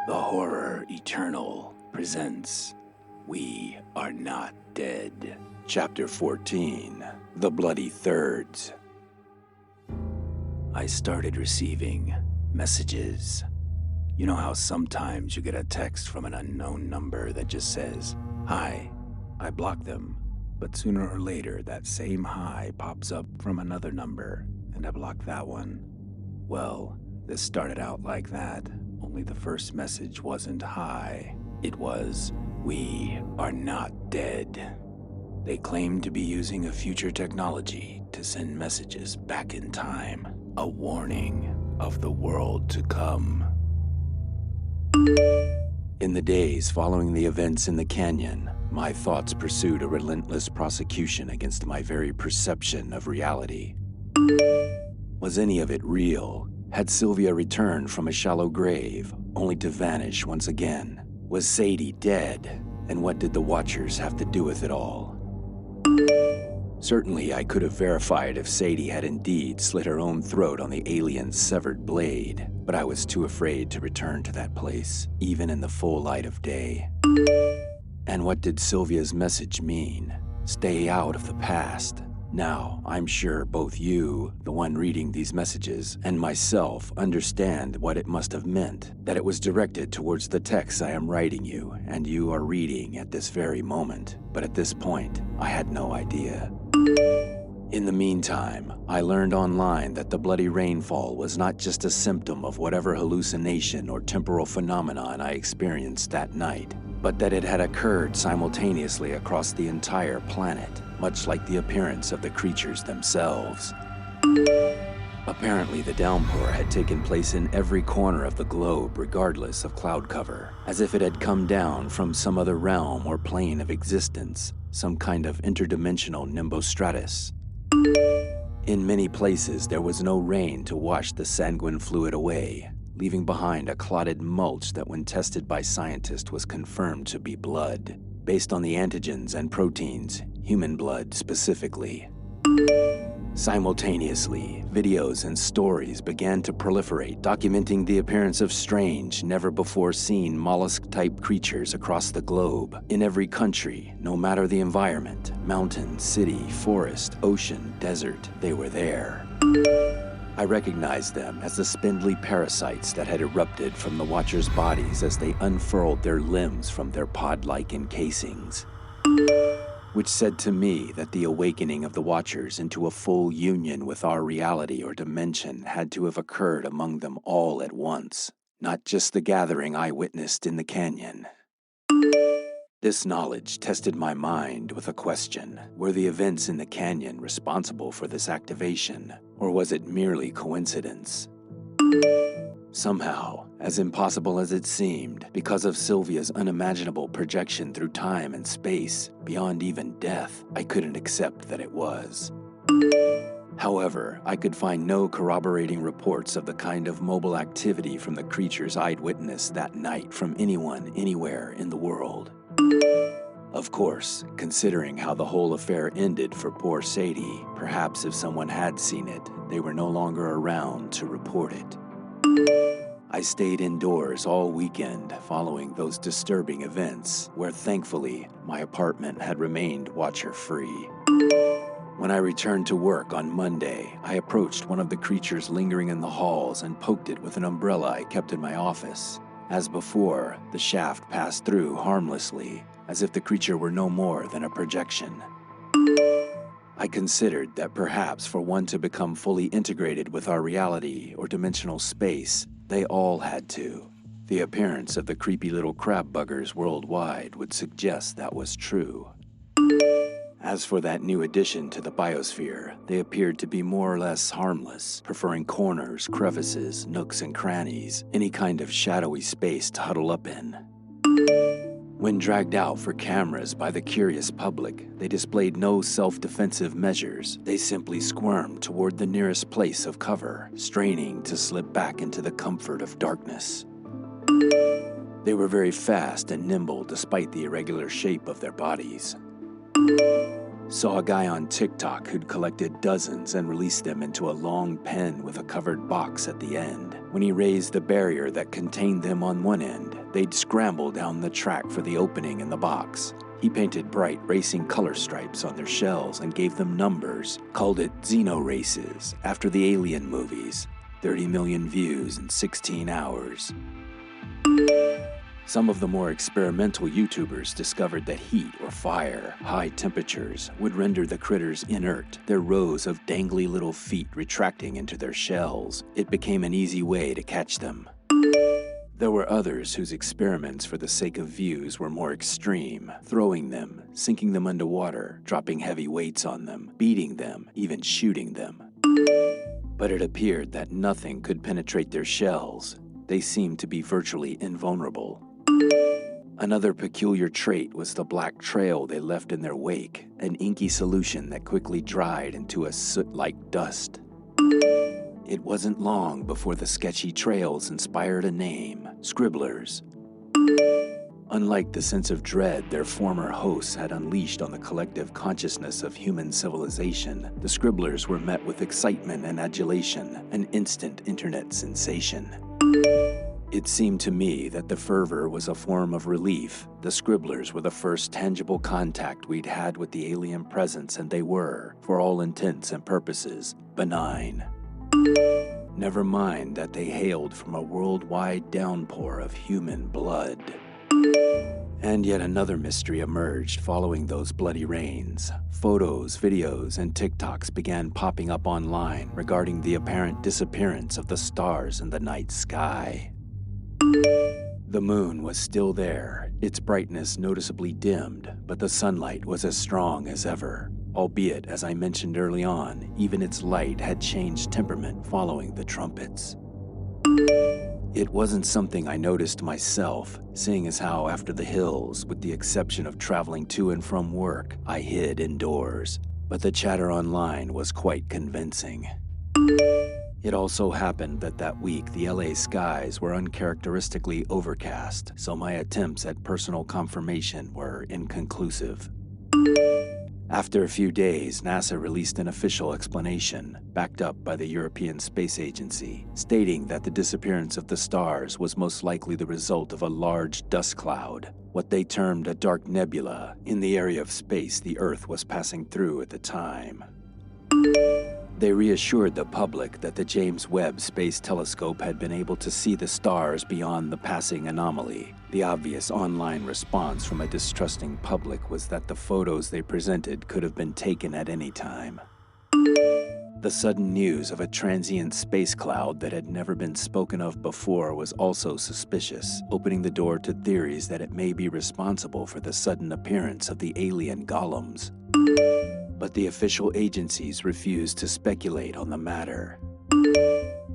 The Horror Eternal presents We Are Not Dead. Chapter 14, The Bloody Thirds. I started receiving messages. You know how sometimes you get a text from an unknown number that just says, "Hi." I block them, but sooner or later that same hi pops up from another number, and I block that one. Well, this started out like that, only the first message wasn't hi. It was, "We are not dead." They claimed to be using a future technology to send messages back in time, a warning of the world to come. In the days following the events in the canyon, my thoughts pursued a relentless prosecution against my very perception of reality. Was any of it real? Had Sylvia returned from a shallow grave, only to vanish once again? Was Sadie dead? And what did the Watchers have to do with it all? Certainly I could have verified if Sadie had indeed slit her own throat on the alien's severed blade, but I was too afraid to return to that place, even in the full light of day. And what did Sylvia's message mean? Stay out of the past. Now, I'm sure both you, the one reading these messages, and myself understand what it must have meant, that it was directed towards the text I am writing you, and you are reading at this very moment. But at this point, I had no idea. In the meantime, I learned online that the bloody rainfall was not just a symptom of whatever hallucination or temporal phenomenon I experienced that night, but that it had occurred simultaneously across the entire planet, much like the appearance of the creatures themselves. Apparently, the downpour had taken place in every corner of the globe regardless of cloud cover, as if it had come down from some other realm or plane of existence, some kind of interdimensional nimbostratus. In many places, there was no rain to wash the sanguine fluid away, leaving behind a clotted mulch that when tested by scientists was confirmed to be blood, based on the antigens and proteins, human blood specifically. Simultaneously, videos and stories began to proliferate, documenting the appearance of strange, never-before-seen mollusk-type creatures across the globe, in every country, no matter the environment, mountain, city, forest, ocean, desert, they were there. I recognized them as the spindly parasites that had erupted from the Watchers' bodies as they unfurled their limbs from their pod-like encasings, which said to me that the awakening of the Watchers into a full union with our reality or dimension had to have occurred among them all at once, not just the gathering I witnessed in the canyon. This knowledge tested my mind with a question. Were the events in the canyon responsible for this activation, or was it merely coincidence? Somehow, as impossible as it seemed, because of Sylvia's unimaginable projection through time and space, beyond even death, I couldn't accept that it was. However, I could find no corroborating reports of the kind of mobile activity from the creatures I'd witnessed that night from anyone, anywhere in the world. Of course, considering how the whole affair ended for poor Sadie, perhaps if someone had seen it, they were no longer around to report it. I stayed indoors all weekend following those disturbing events, where thankfully, my apartment had remained Watcher-free. When I returned to work on Monday, I approached one of the creatures lingering in the halls and poked it with an umbrella I kept in my office. As before, the shaft passed through harmlessly, as if the creature were no more than a projection. I considered that perhaps for one to become fully integrated with our reality or dimensional space, they all had to. The appearance of the creepy little crab buggers worldwide would suggest that was true. As for that new addition to the biosphere, they appeared to be more or less harmless, preferring corners, crevices, nooks and crannies, any kind of shadowy space to huddle up in. When dragged out for cameras by the curious public, they displayed no self-defensive measures. They simply squirmed toward the nearest place of cover, straining to slip back into the comfort of darkness. They were very fast and nimble despite the irregular shape of their bodies. Saw a guy on TikTok who'd collected dozens and released them into a long pen with a covered box at the end. When he raised the barrier that contained them on one end, they'd scramble down the track for the opening in the box. He painted bright racing color stripes on their shells and gave them numbers, called it Xeno-races, after the Alien movies. 30 million views in 16 hours. Some of the more experimental YouTubers discovered that heat or fire, high temperatures, would render the critters inert, their rows of dangly little feet retracting into their shells. It became an easy way to catch them. There were others whose experiments for the sake of views were more extreme, throwing them, sinking them underwater, dropping heavy weights on them, beating them, even shooting them. But it appeared that nothing could penetrate their shells. They seemed to be virtually invulnerable. Another peculiar trait was the black trail they left in their wake, an inky solution that quickly dried into a soot-like dust. It wasn't long before the sketchy trails inspired a name, Scribblers. Unlike the sense of dread their former hosts had unleashed on the collective consciousness of human civilization, the Scribblers were met with excitement and adulation, an instant internet sensation. It seemed to me that the fervor was a form of relief. The Scribblers were the first tangible contact we'd had with the alien presence, and they were, for all intents and purposes, benign. Never mind that they hailed from a worldwide downpour of human blood. And yet another mystery emerged following those bloody rains. Photos, videos, and TikToks began popping up online regarding the apparent disappearance of the stars in the night sky. The moon was still there, its brightness noticeably dimmed, but the sunlight was as strong as ever. Albeit, as I mentioned early on, even its light had changed temperament following the trumpets. It wasn't something I noticed myself, seeing as how after the hills, with the exception of traveling to and from work, I hid indoors. But the chatter online was quite convincing. It also happened that that week the LA skies were uncharacteristically overcast, so my attempts at personal confirmation were inconclusive. After a few days, NASA released an official explanation, backed up by the European Space Agency, stating that the disappearance of the stars was most likely the result of a large dust cloud, what they termed a dark nebula, in the area of space the Earth was passing through at the time. They reassured the public that the James Webb Space Telescope had been able to see the stars beyond the passing anomaly. The obvious online response from a distrusting public was that the photos they presented could have been taken at any time. The sudden news of a transient space cloud that had never been spoken of before was also suspicious, opening the door to theories that it may be responsible for the sudden appearance of the alien golems. But the official agencies refused to speculate on the matter.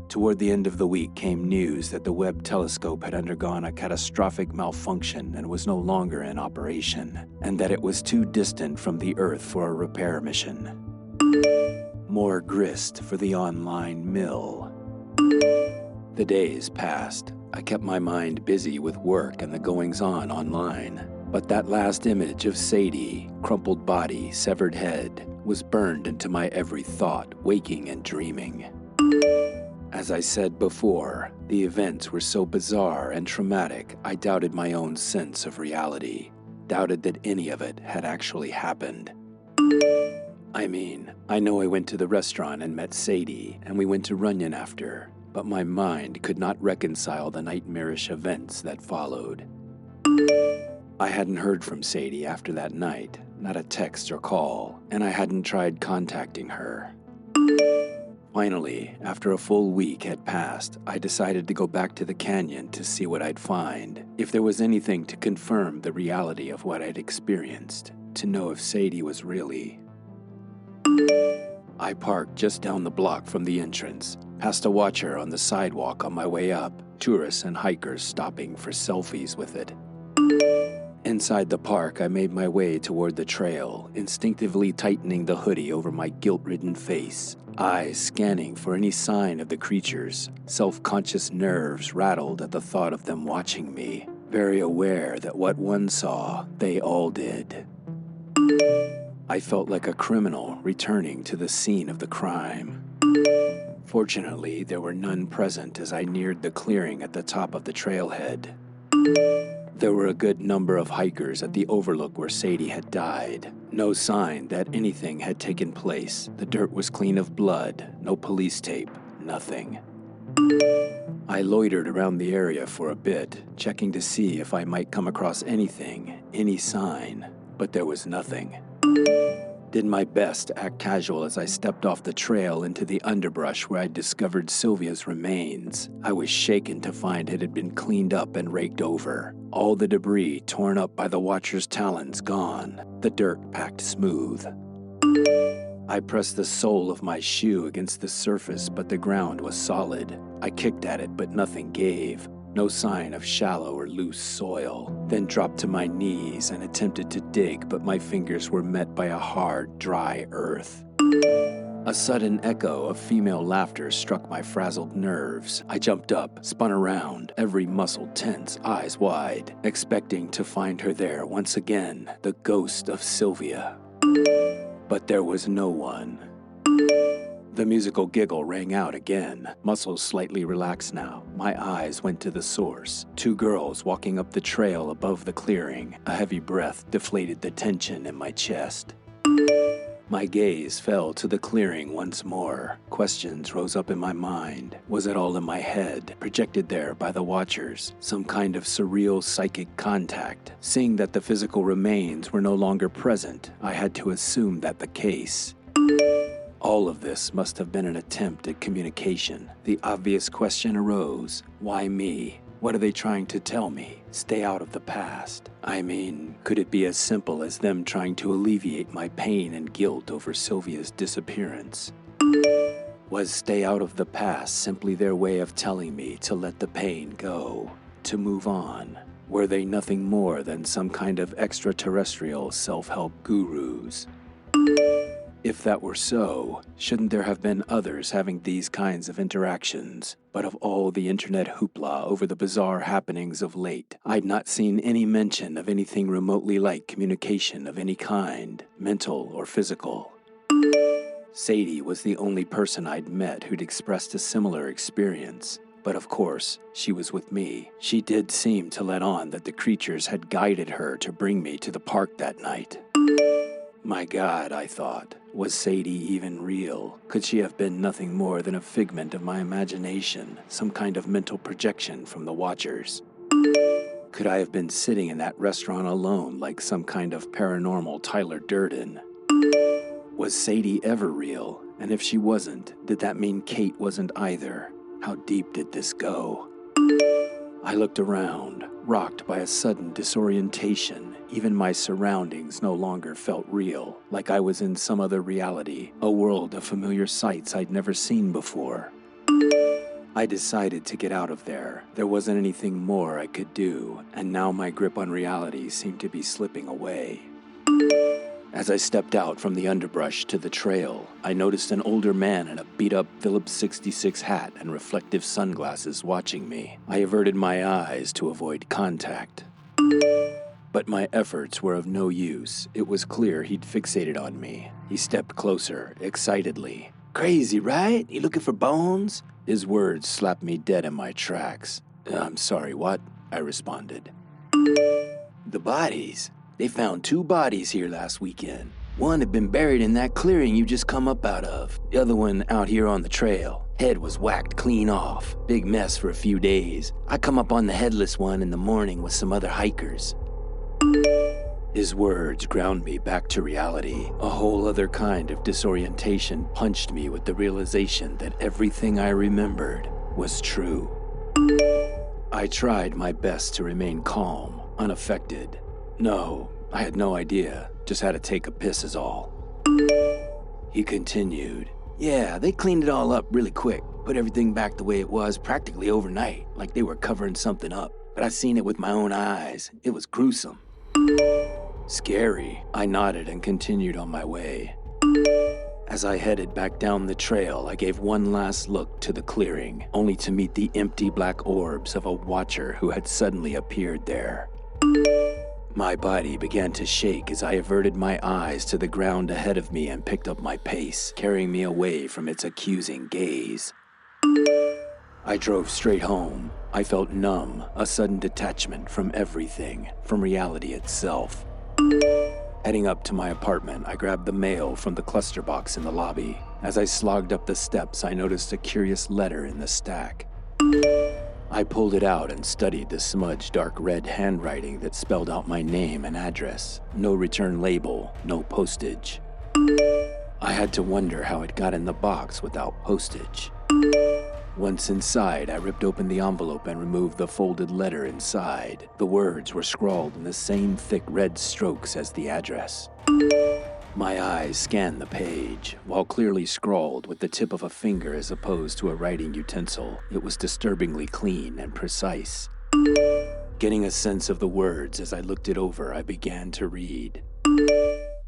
Toward the end of the week came news that the Webb telescope had undergone a catastrophic malfunction and was no longer in operation, and that it was too distant from the Earth for a repair mission. More grist for the online mill. The days passed. I kept my mind busy with work and the goings-on online. But that last image of Sadie, crumpled body, severed head, was burned into my every thought, waking and dreaming. As I said before, the events were so bizarre and traumatic, I doubted my own sense of reality, doubted that any of it had actually happened. I mean, I know I went to the restaurant and met Sadie, and we went to Runyon after, but my mind could not reconcile the nightmarish events that followed. I hadn't heard from Sadie after that night, not a text or call, and I hadn't tried contacting her. Finally, after a full week had passed, I decided to go back to the canyon to see what I'd find, if there was anything to confirm the reality of what I'd experienced, to know if Sadie was really... I parked just down the block from the entrance, past a watcher on the sidewalk on my way up, tourists and hikers stopping for selfies with it. Inside the park, I made my way toward the trail, instinctively tightening the hoodie over my guilt-ridden face, eyes scanning for any sign of the creatures, self-conscious nerves rattled at the thought of them watching me, very aware that what one saw, they all did. I felt like a criminal returning to the scene of the crime. Fortunately, there were none present as I neared the clearing at the top of the trailhead. There were a good number of hikers at the overlook where Sadie had died. No sign that anything had taken place. The dirt was clean of blood, no police tape, nothing. I loitered around the area for a bit, checking to see if I might come across anything, any sign, but there was nothing. Did my best to act casual as I stepped off the trail into the underbrush where I discovered Sylvia's remains. I was shaken to find it had been cleaned up and raked over. All the debris torn up by the Watcher's talons gone, the dirt packed smooth. I pressed the sole of my shoe against the surface, but the ground was solid. I kicked at it, but nothing gave. No sign of shallow or loose soil. Then dropped to my knees and attempted to dig, but my fingers were met by a hard, dry earth. A sudden echo of female laughter struck my frazzled nerves. I jumped up, spun around, every muscle tense, eyes wide, expecting to find her there once again, the ghost of Sylvia. But there was no one. The musical giggle rang out again, muscles slightly relaxed now. My eyes went to the source. 2 girls walking up the trail above the clearing. A heavy breath deflated the tension in my chest. My gaze fell to the clearing once more. Questions rose up in my mind. Was it all in my head, projected there by the Watchers? Some kind of surreal psychic contact? Seeing that the physical remains were no longer present, I had to assume that the case. All of this must have been an attempt at communication. The obvious question arose, why me? What are they trying to tell me? Stay out of the past. I mean, could it be as simple as them trying to alleviate my pain and guilt over Sylvia's disappearance? Was stay out of the past simply their way of telling me to let the pain go, to move on? Were they nothing more than some kind of extraterrestrial self-help gurus? If that were so, shouldn't there have been others having these kinds of interactions? But of all the internet hoopla over the bizarre happenings of late, I'd not seen any mention of anything remotely like communication of any kind, mental or physical. Sadie was the only person I'd met who'd expressed a similar experience. But of course, she was with me. She did seem to let on that the creatures had guided her to bring me to the park that night. My God, I thought, was Sadie even real? Could she have been nothing more than a figment of my imagination, some kind of mental projection from the Watchers? Could I have been sitting in that restaurant alone like some kind of paranormal Tyler Durden? Was Sadie ever real? And if she wasn't, did that mean Kate wasn't either? How deep did this go? I looked around, rocked by a sudden disorientation. Even my surroundings no longer felt real, like I was in some other reality, a world of familiar sights I'd never seen before. I decided to get out of there. There wasn't anything more I could do, and now my grip on reality seemed to be slipping away. As I stepped out from the underbrush to the trail, I noticed an older man in a beat-up Phillips 66 hat and reflective sunglasses watching me. I averted my eyes to avoid contact. But my efforts were of no use. It was clear he'd fixated on me. He stepped closer, excitedly. "Crazy, right? You looking for bones?" His words slapped me dead in my tracks. "I'm sorry, what?" I responded. "The bodies. They found 2 bodies here last weekend. One had been buried in that clearing you just come up out of. The other one out here on the trail. Head was whacked clean off. Big mess for a few days. I come up on the headless one in the morning with some other hikers." His words ground me back to reality. A whole other kind of disorientation punched me with the realization that everything I remembered was true. I tried my best to remain calm, unaffected. No, I had no idea. Just had to take a piss is all. He continued. "Yeah, they cleaned it all up really quick. Put everything back the way it was practically overnight, like they were covering something up. But I seen it with my own eyes. It was gruesome." Scary. I nodded and continued on my way. As I headed back down the trail, I gave one last look to the clearing, only to meet the empty black orbs of a Watcher who had suddenly appeared there. My body began to shake as I averted my eyes to the ground ahead of me and picked up my pace, carrying me away from its accusing gaze. I drove straight home. I felt numb, a sudden detachment from everything, from reality itself. Heading up to my apartment, I grabbed the mail from the cluster box in the lobby. As I slogged up the steps, I noticed a curious letter in the stack. I pulled it out and studied the smudged dark red handwriting that spelled out my name and address. No return label, no postage. I had to wonder how it got in the box without postage. Once inside, I ripped open the envelope and removed the folded letter inside. The words were scrawled in the same thick red strokes as the address. My eyes scanned the page. While clearly scrawled with the tip of a finger as opposed to a writing utensil, it was disturbingly clean and precise. Getting a sense of the words as I looked it over, I began to read.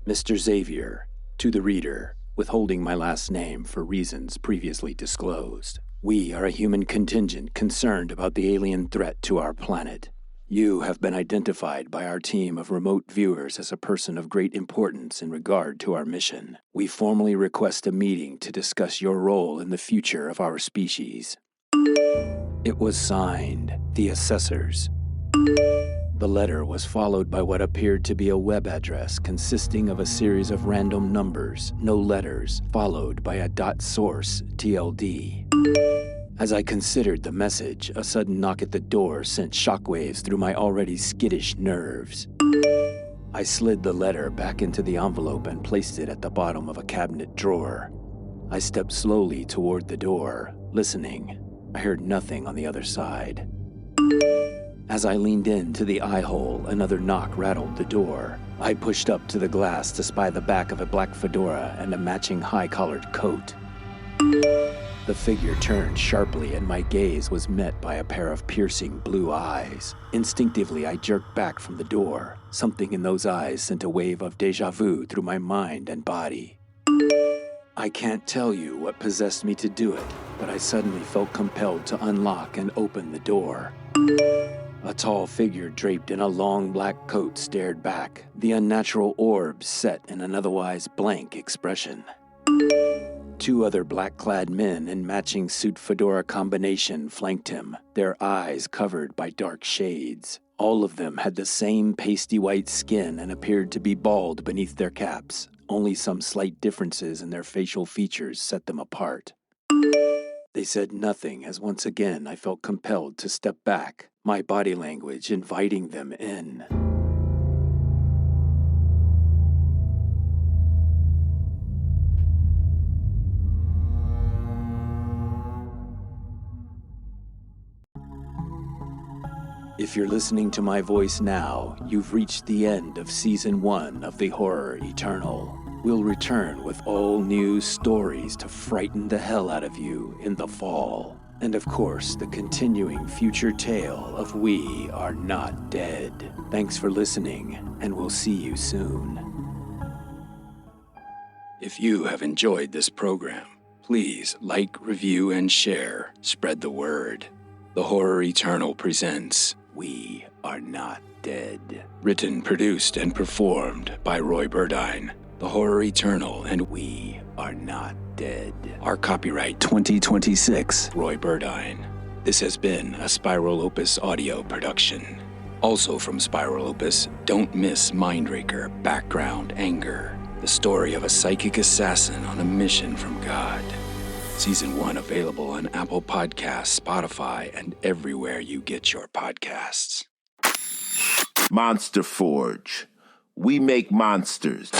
Mr. Xavier, to the reader, withholding my last name for reasons previously disclosed. We are a human contingent concerned about the alien threat to our planet. You have been identified by our team of remote viewers as a person of great importance in regard to our mission. We formally request a meeting to discuss your role in the future of our species. It was signed, The Assessors. The letter was followed by what appeared to be a web address consisting of a series of random numbers, no letters, followed by a .source TLD. As I considered the message, a sudden knock at the door sent shockwaves through my already skittish nerves. I slid the letter back into the envelope and placed it at the bottom of a cabinet drawer. I stepped slowly toward the door, listening. I heard nothing on the other side. As I leaned into the eye hole, another knock rattled the door. I pushed up to the glass to spy the back of a black fedora and a matching high-collared coat. The figure turned sharply and my gaze was met by a pair of piercing blue eyes. Instinctively, I jerked back from the door. Something in those eyes sent a wave of déjà vu through my mind and body. I can't tell you what possessed me to do it, but I suddenly felt compelled to unlock and open the door. A tall figure draped in a long black coat stared back, the unnatural orbs set in an otherwise blank expression. Two other black-clad men in matching suit-fedora combination flanked him, their eyes covered by dark shades. All of them had the same pasty white skin and appeared to be bald beneath their caps. Only some slight differences in their facial features set them apart. They said nothing as once again I felt compelled to step back, my body language inviting them in. If you're listening to my voice now, you've reached the end of Season 1 of The Horror Eternal. We'll return with all new stories to frighten the hell out of you in the fall. And of course, the continuing future tale of We Are Not Dead. Thanks for listening, and we'll see you soon. If you have enjoyed this program, please like, review, and share. Spread the word. The Horror Eternal presents We Are Not Dead. Written, produced, and performed by Roy Burdine. The Horror Eternal and We Are Not Dead. Our copyright 2026, Roy Burdine. This has been a Spiral Opus audio production. Also from Spiral Opus, don't miss Mindraker, Background Anger, the story of a psychic assassin on a mission from God. Season 1 available on Apple Podcasts, Spotify, and everywhere you get your podcasts. Monster Forge. We make monsters.